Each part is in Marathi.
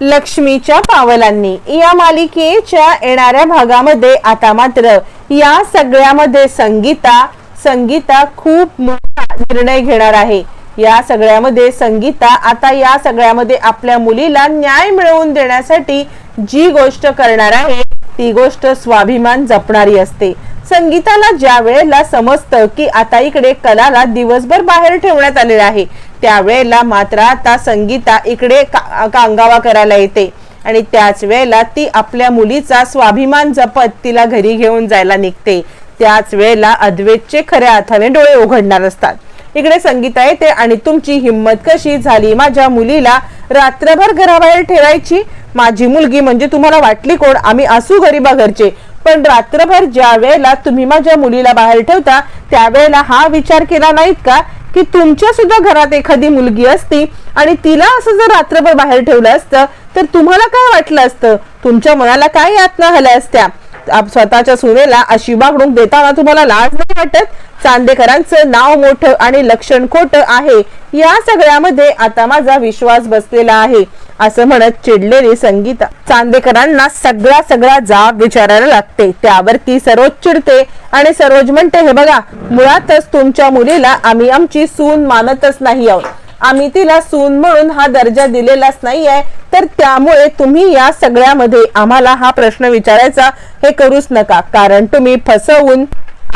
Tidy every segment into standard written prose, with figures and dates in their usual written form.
लक्ष्मीच्या पावलांनी या मालिकेच्या येणाऱ्या भागामध्ये आता मात्र या सगळ्यामध्ये संगीता खूप मोठा निर्णय घेणार आहे। या सगळ्यामध्ये संगीता आता या सगळ्यामध्ये आपल्या मुलीला न्याय मिळवून देण्यासाठी जी गोष्ट करणार आहे ती गोष्ट स्वाभिमान जपणारी असते। संगीताला ज्या वेळेला समजतं की आता इकडे कलाला दिवसभर बाहेर ठेवण्यात आलेले आहे त्यावेळेला मात्र आता संगीता इकडे कांगावा करायला येते आणि त्याच वेळेला ती आपल्या मुलीचा स्वाभिमान जपत तिला घरी घेऊन जायला निघते। त्याच वेळेला अद्वैतचे खऱ्या अर्थाने डोळे उघडणार असतात। इकडे संगीता येते आणि तुमची हिम्मत कशी झाली माझ्या मुलीला रात्रभर घराबाहेर ठेवायची? माझी मुलगी म्हणजे तुम्हाला वाटली कोण? आम्ही असू गरीबा घरचे, पण रात्रभर ज्या वेळेला तुम्ही माझ्या मुलीला बाहेर ठेवता त्यावेळेला हा विचार केला नाहीत का की तुमच्या सुद्धा घरात एखादी मुलगी असती आणि तिला असं जर रात्रभर बाहेर ठेवलं असतं तर तुम्हाला काय वाटलं असतं? तुमच्या मनाला काय यातना झाल्या असत्या? स्वतःच्या सुनेला अशी वागणूक देताना तुम्हाला लाज नाही वाटत? चांदेकरांचं नाव मोठं आणि लक्षण खोटं आहे या सगळ्यामध्ये आता माझा विश्वास बसलेला आहे असं म्हणत चिडलेली संगीता चांदेकरांना सगळा जाब विचारायला लागते। त्यावरती सरोज चिडते आणि सरोज म्हणते, हे बघा, मुळातच तुमच्या मुलीला आम्ही आमची सून मानतच नाही आहोत, आम्ही तिला सून म्हणून हा दर्जा दिलेलाच नाहीये, तर त्यामुळे तुम्ही या सगळ्यामध्ये आम्हाला हा प्रश्न विचारायचा हे करूच नका, कारण तुम्ही फसवून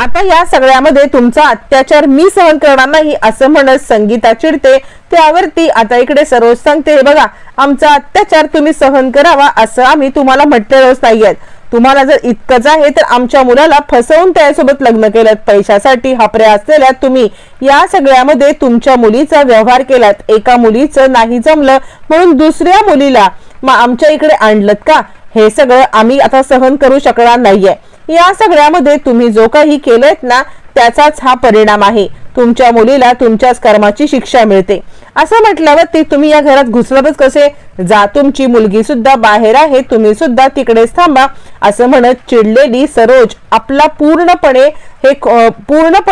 आता या सगळ्यामध्ये तुमचा अत्याचार मी सहन करणार नाही असं म्हणत संगीता चिडते। त्यावरती आता इकडे सरोज सांगते, हे बघा, आमचा अत्याचार तुम्ही सहन करावा असं आम्ही तुम्हाला म्हटलेलंच नाहीये। तुम्हाला जर इतकंच आहे तर आमच्या मुलाला फसवून त्यासोबत लग्न केलं, पैशासाठी हापऱ्या असलेल्या तुम्ही या सगळ्यामध्ये तुमच्या मुलीचा व्यवहार केलात, एका मुलीचं नाही जमलं म्हणून दुसऱ्या मुलीला आमच्या इकडे आणलत का? हे सगळं आम्ही आता सहन करू शकणार नाहीये। या सगळ्यामध्ये तुम्ही जो काही केलेत ना त्याचाच हा परिणाम आहे, तुमच्या मुलीला तुमच्याच कर्माची शिक्षा मिळते असं म्हटल्यावर ते तुम्ही या घरात घुसलातच कसे? जा, तुमची मुलगी सुद्धा बाहेर आहे, तुम्ही सुद्धा तिकडेच थांबा असं म्हणत चिडलेली सरोज आपला पूर्णपणे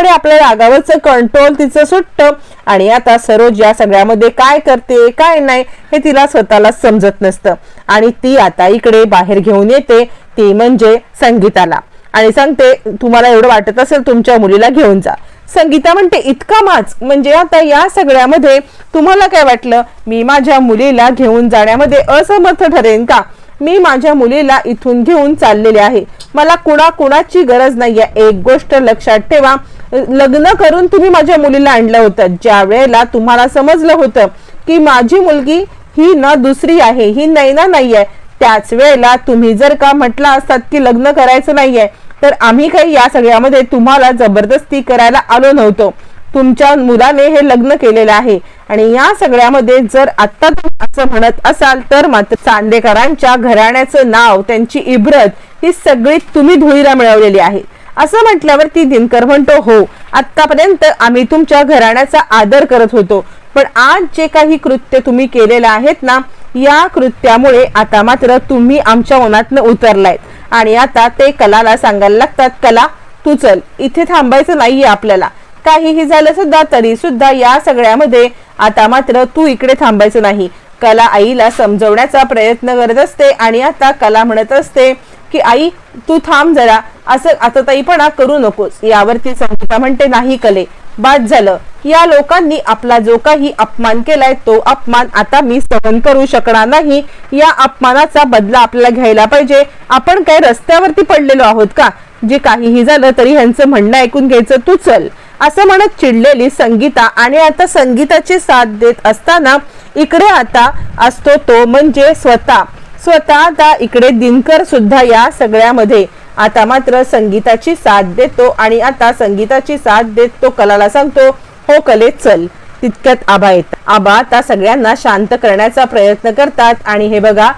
आपल्या रागावरचं कंट्रोल तिचं सुटतं आणि आता सरोज या सगळ्यामध्ये काय करते काय नाही हे तिला स्वतःला समजत नसतं आणि ती आता इकडे बाहेर घेऊन येते, ती म्हणजे संगीताला, आणि सांगते, तुम्हाला एवढं वाटत असेल तुमच्या मुलीला घेऊन जा। संगीता म्हणते, इतका माच? म्हणजे आता या सगळ्यामध्ये तुम्हाला काय वाटलं मी माझ्या मुलीला घेऊन जाण्यामध्ये असमर्थ ठरेन का? मी माझ्या मुलीला इथून घेऊन चाललेले आहे, मला कुणाची गरज नाहीये। एक गोष्ट लक्षात ठेवा, लग्न करून तुम्ही माझ्या मुलीला आणलं होतं, ज्या वेळेला तुम्हाला समजलं होतं की माझी मुलगी ही न दुसरी आहे, ही नैना नाहीये, त्याच वेळेला तुम्ही जर का म्हटलं असतात की लग्न करायचं नाहीये तर आम्ही काही या सगळ्यामध्ये तुम्हाला जबरदस्ती करायला आलो नव्हतो, तुमच्या मुलाने हे लग्न केलेलं आहे आणि या सगळ्यामध्ये जर आता तुम्ही असं म्हणत असाल तर मात्र चांदेकरांच्या घराण्याचं नाव, त्यांची इब्रत ही सगळी तुम्ही धुळीला मिळवलेली आहे असं म्हटल्यावर ती दिनकर म्हणतो, हो, आतापर्यंत आम्ही तुमच्या घराण्याचा आदर करत होतो, पण आज जे काही कृत्य तुम्ही केलेलं आहेत ना या कृत्यामुळे आता मात्र तुम्ही आमच्या मनातनं उतरलायत आणि आता ते कलाला सांगायला लागतात, कला तू चल, इथे थांबायचं नाहीये आपल्याला, काहीही झालं सुद्धा तरी सुद्धा या सगळ्यामध्ये आता मात्र तू इकडे थांबायचं नाही। कला आईला समजवण्याचा प्रयत्न करत असते आणि आता कला म्हणत असते की आई तू थांब जरा, असं आतताईपणा करू नकोस। यावरती संगीता म्हणते, नाही कले, बाद झालं, या लोकांनी आपला जो काही अपमान केलाय तो अपमान आता मी सहन करू शकणार नाही, या अपमानाचा बदला आपल्याला घ्यायला पाहिजे। आपण काय रस्त्यावरती पडलेलो आहोत का? जे काहीही झालं तरी ह्यांचं म्हणणं ऐकून घ्यायचं, तू चल असं म्हणत चिडलेली संगीता आणि आता संगीताची साथ देत असताना इकडे आता असतो तो म्हणजे स्वतः आता इकडे दिनकर सुद्धा या सगळ्यामध्ये आता मात्र संगीताची साथ देतो आणि आता संगीताची साथ देत तो कलाला सांगतो, हो कले चल। तितक्यात आबा येतात, आबा आता सगळ्यांना शांत करण्याचा प्रयत्न करतात आणि हे बघा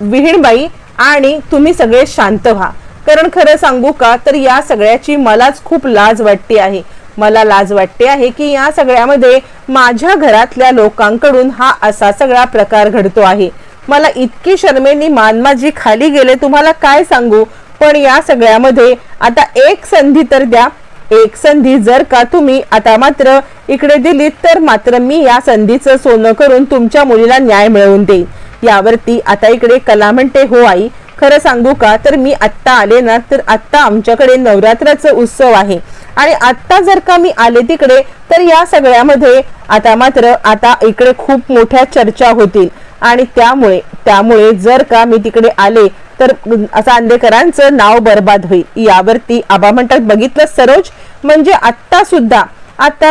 विहीणबाई आणि तुम्ही सगळे शांत व्हा, कारण खरं सांगू का तर या सगळ्याची मलाच खूप लाज वाटते आहे, मला लाज वाटते आहे की या सगळ्यामध्ये माझ्या घरातल्या लोकांकडून हा असा सगळा प्रकार घडतो आहे, मला इतकी शर्मेनी मान माझी खाली गेले तुम्हाला काय सांगू। पण या सगळ्यामध्ये आता एक संधी तर द्या, एक संधी जर का तुम्ही आता मात्र इकडे दिलीत तर मात्र मी या संधीचं सोनं करून तुमच्या मुलीला न्याय मिळवून देईन। यावरती आता इकडे कला म्हणते, हो आई, खरं सांगू का, तर मी आत्ता आले ना, तर आत्ता आमच्याकडे नवरात्राचा उत्सव आहे आणि आत्ता जर का मी आले तिकडे तर या सगळ्यामध्ये आता इकडे खूप मोठ्या चर्चा होतील आणि त्यामुळे जर का मी तिकडे आले तर चांदेकरांचं नाव बर्बाद होईल. यावरती आबा म्हणतात, बघितलं सरोज, म्हणजे आता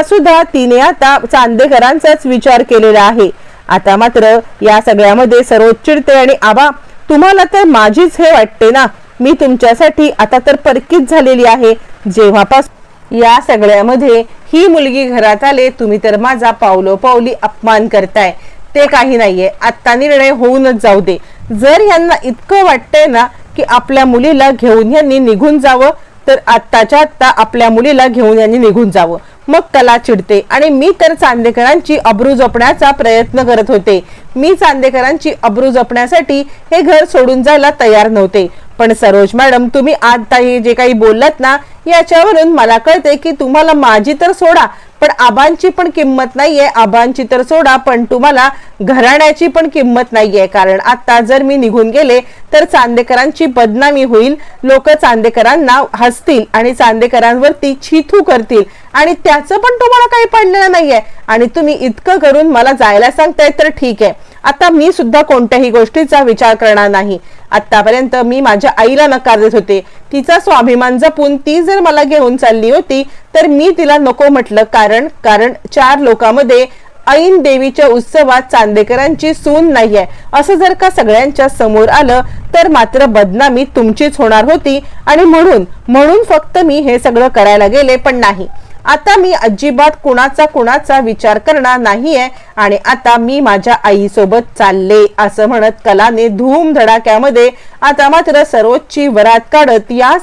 सुद्धा तिने आता चांदेकरांचाच विचार केलेला आहे. आता मात्र या सगळ्यामध्ये सरोज चिडते आणि आबा, तुम्हाला तर माझीच हे वाटते ना, मी तुमच्यासाठी आता तर परकीच झालेली आहे. जेव्हापासून या सगळ्यामध्ये ही मुलगी घरात आले, तुम्ही तर माझा पावलोपावली अपमान करताय. ते काही नाहीये, आत्ता निर्णय होऊनच जाऊ दे. जर यांना इतकं वाटतंय ना की आपल्या मुलीला घेऊन यांनी निघून जावं, तर आत्ताच्या आत्ता आपल्या मुलीला घेऊन यांनी निघून जावं. मग कला चिडते आणि मी तर चांदेकरांची अब्रू जपण्याचा प्रयत्न करत होते. मी चांदेकरांची अब्रू जपण्यासाठी हे घर सोडून जायला तयार नव्हते. पण सरोज मॅडम, तुम्ही आता हे जे काही बोललात ना, याच्यावरून मला कळते की तुम्हाला माझी तर सोडा, पण आबांची पण किंमत नाहीये. आबांची तर सोडा, पण तुम्हाला घराण्याची पण किंमत नाहीये. कारण आता जर मी निघून गेले तर चांदेकरांची बदनामी होईल, लोक चांदेकरांना हसतील आणि चांदेकरांवरती छिथू करतील आणि त्याचं पण तुम्हाला काही पडलेलं नाहीये आणि तुम्ही इतकं करून मला जायला सांगताय. तर ठीक आहे, आता मी सुद्धा कोणत्याही गोष्टीचा विचार करणार नाही. आतापर्यंत मी माझ्या आईला नकार देत होते, तिचा स्वाभिमान जपून ती जर मला घेऊन चालली होती तर मी तिला नको म्हटलं. कारण 4 लोकांमध्ये ऐन देवीच्या उत्सवात चांदेकरांची सून नाहीये असं जर का सगळ्यांच्या समोर आलं तर मात्र बदनामी तुमचीच होणार होती आणि म्हणून फक्त मी हे सगळं करायला गेले. पण नाही, आता मी अजिबात कुणाचा विचार करणार नाहीये आणि आता मी माझ्या आई सोबत चालले, असं म्हणत कलाने धूम धडाक्यामध्ये आता मात्र सरोजची वरात काढत या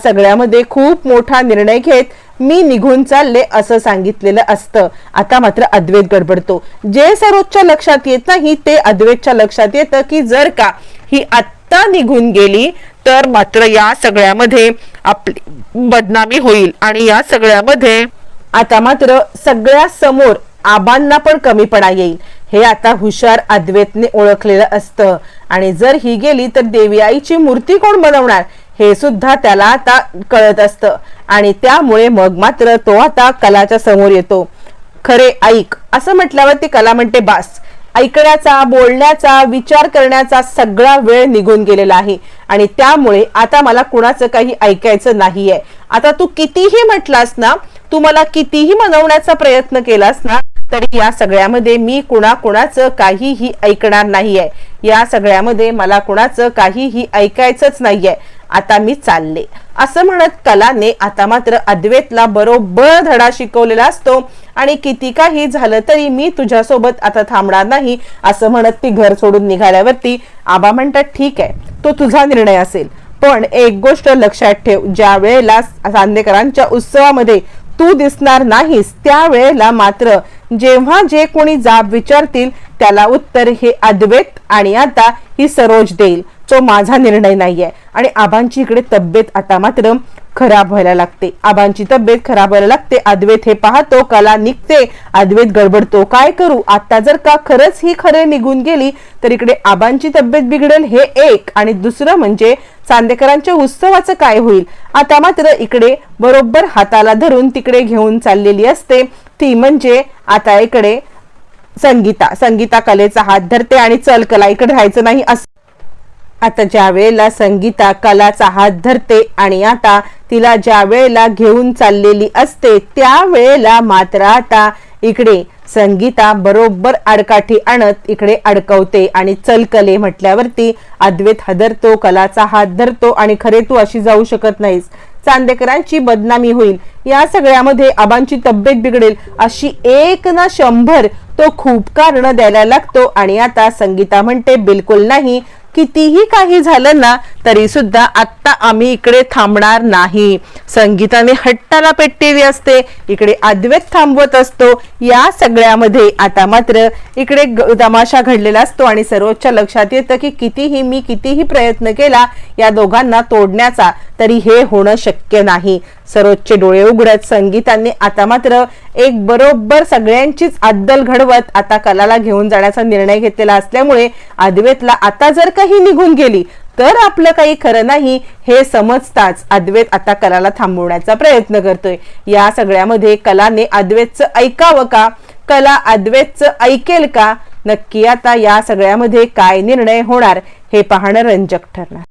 सगळ्यामध्ये खूप मोठा निर्णय घेत मी निघून चालले असं सांगितलेलं असतं. आता मात्र अद्वैत गडबडतो. जे सरोजच्या लक्षात येत नाही ते अद्वैतच्या लक्षात येतं की जर का ही आत्ता निघून गेली तर मात्र या सगळ्यामध्ये आपली बदनामी होईल आणि या सगळ्यामध्ये आता मात्र सगळ्या समोर आबांना पण कमीपणा येईल. हे आता हुशार अद्वैतने ओळखलेलं असतं आणि जर ही गेली तर देवी आईची मूर्ती कोण बनवणार हे सुद्धा त्याला आता कळत असतं आणि त्यामुळे मग मात्र तो आता कलाच्या समोर येतो. खरे ऐक असं म्हटल्यावरती कला म्हणते, बास, ऐकण्याचा, बोलण्याचा, विचार करण्याचा सगळा वेळ निघून गेलेला आहे आणि त्यामुळे आता मला कुणाचं काही ऐकायचं नाहीये. आता तू कितीही म्हटलास ना, तू मला कितीही मनवण्याचा प्रयत्न केलास ना, तरी या सगळ्यामध्ये मी कुणाचं काहीही ऐकणार नाहीये. या सगळ्यामध्ये मला कुणाचं काहीही ऐकायचंच नाहीये. आता मी चालले, असं म्हणत कलाने आता मात्र अद्वैतला बरोबर धडा शिकवलेला असतो आणि किती काही झालं तरी मी तुझ्यासोबत आता थांबणार नाही असं म्हणत ती घर सोडून निघाल्यावरती आबा म्हणतात, ठीक आहे, तो तुझा निर्णय असेल, पण एक गोष्ट लक्षात ठेव, ज्या वेळेला चांदेकरांच्या उत्सवामध्ये तू दिसणार नाहीस त्यावेळेला मात्र जेव्हा जे कोणी जाब विचारतील त्याला उत्तर हे अद्वैत आणि आता ही सरोज देईल. तो माझा निर्णय नाहीये. आणि आबांची इकडे तब्येत आता मात्र खराब व्हायला लागते. अद्वैत हे पाहतो, कला निघते, अद्वैत गडबडतो, काय करू आता, जर का खरंच ही खरे निघून गेली तर इकडे आबांची तब्येत बिघडेल हे एक, आणि दुसरं म्हणजे चांदेकरांच्या उत्सवाचं काय होईल. आता मात्र इकडे बरोबर हाताला धरून तिकडे घेऊन चाललेली असते ती म्हणजे आता इकडे संगीता कलेचा हात धरते आणि चल कला, इकडे राहायचं नाही असं. आता ज्या वेळेला संगीता कलाचा हात धरते आणि आता तिला ज्या वेळेला घेऊन चाललेली असते त्यावेळेला मात्र आता इकडे संगीता बरोबर आडकाठी आणत इकडे अडकवते आणि चल कले म्हटल्यावरती अद्वैत हादरतो, कलाचा हात धरतो आणि खरे तू अशी जाऊ शकत नाहीस, चांदेकरांची बदनामी होईल, या सगळ्यामध्ये आबांची तब्येत बिघडेल, अशी 1 ना 100 तो खूप कारण द्यायला लागतो. आणि आता संगीता म्हणते, बिलकुल नाही, कितीही काही झालं ना तरी सुद्धा आता आम्ही इकडे थांबणार नाही. संगीताने हट्टाला पेटलेली असते, इकडे अद्वैत थांबवत असतो. या सगळ्यामध्ये आता मात्र इकडे तमाशा घडलेला असतो आणि सरोजच्या लक्षात येतं की कितीही प्रयत्न केला या दोघांना तोडण्याचा तरी हे होणं शक्य नाही. सरोजचे डोळे उघडत संगीताने आता मात्र एक बरोबर सगळ्यांचीच अद्दल घडवत आता कलाला घेऊन जाण्याचा निर्णय घेतलेला असल्यामुळे अद्वैतला आता जर काही निघून गेली तर आपलं काही खरं नाही हे समजताच अद्वैत आता कलाला थांबवण्याचा प्रयत्न करतोय. या सगळ्यामध्ये कलाने अद्वैतचं ऐकावं का, कला अद्वैतचं ऐकेल का, नक्की आता या सगळ्यामध्ये काय निर्णय होणार हे पाहणं रंजक ठरणार.